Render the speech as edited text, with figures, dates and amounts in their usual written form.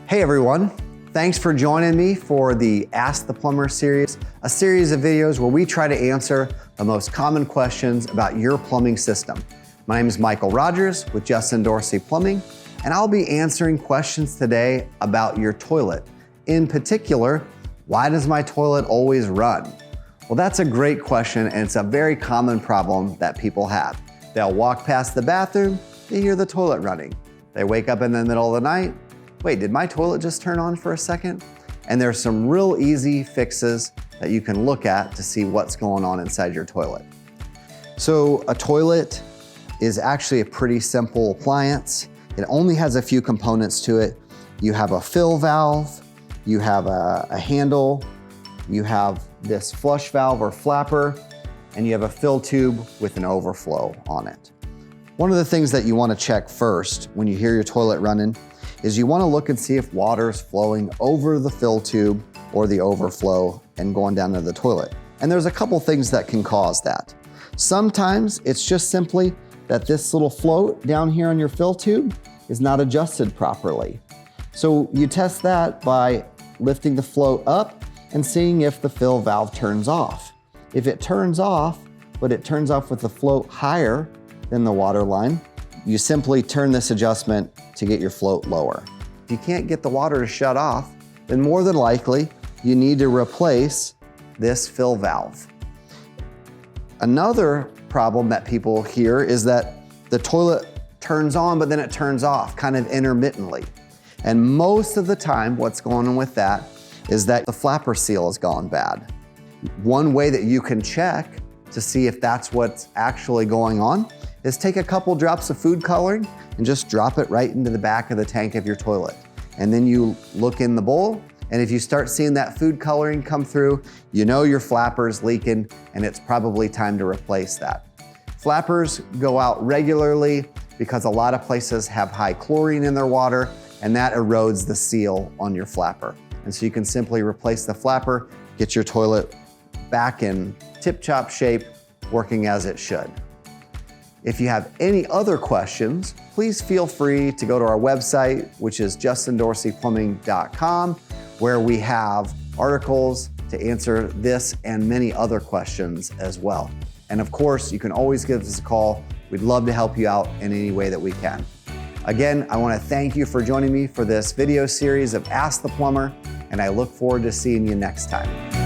Hey everyone, thanks for joining me for the Ask the Plumber series, a series of videos where we try to answer the most common questions about your plumbing system. My name is Michael Rogers with Justin Dorsey Plumbing, and I'll be answering questions today about your toilet. In particular, why does my toilet always run? Well, that's a great question, and it's a very common problem that people have. They'll walk past the bathroom, they hear the toilet running. They wake up in the middle of the night, wait, did my toilet just turn on for a second? And there's some real easy fixes that you can look at to see what's going on inside your toilet. So a toilet is actually a pretty simple appliance. It only has a few components to it. You have a fill valve, you have a handle, you have this flush valve or flapper, and you have a fill tube with an overflow on it. One of the things that you want to check first when you hear your toilet running is you want to look and see if water is flowing over the fill tube or the overflow and going down to the toilet. And there's a couple things that can cause that. Sometimes it's just simply that this little float down here on your fill tube is not adjusted properly. So you test that by lifting the float up and seeing if the fill valve turns off. If it turns off, but it turns off with the float higher than the water line, you simply turn this adjustment to get your float lower. If you can't get the water to shut off, then more than likely you need to replace this fill valve. Another problem that people hear is that the toilet turns on, but then it turns off kind of intermittently. And most of the time, what's going on with that is that the flapper seal has gone bad. One way that you can check to see if that's what's actually going on is take a couple drops of food coloring and just drop it right into the back of the tank of your toilet. And then you look in the bowl, and if you start seeing that food coloring come through, you know your flapper's leaking and it's probably time to replace that. Flappers go out regularly because a lot of places have high chlorine in their water, and that erodes the seal on your flapper. And so you can simply replace the flapper, get your toilet back in tip-top shape, working as it should. If you have any other questions, please feel free to go to our website, which is justindorseyplumbing.com, where we have articles to answer this and many other questions as well. And of course, you can always give us a call. We'd love to help you out in any way that we can. Again, I want to thank you for joining me for this video series of Ask the Plumber, and I look forward to seeing you next time.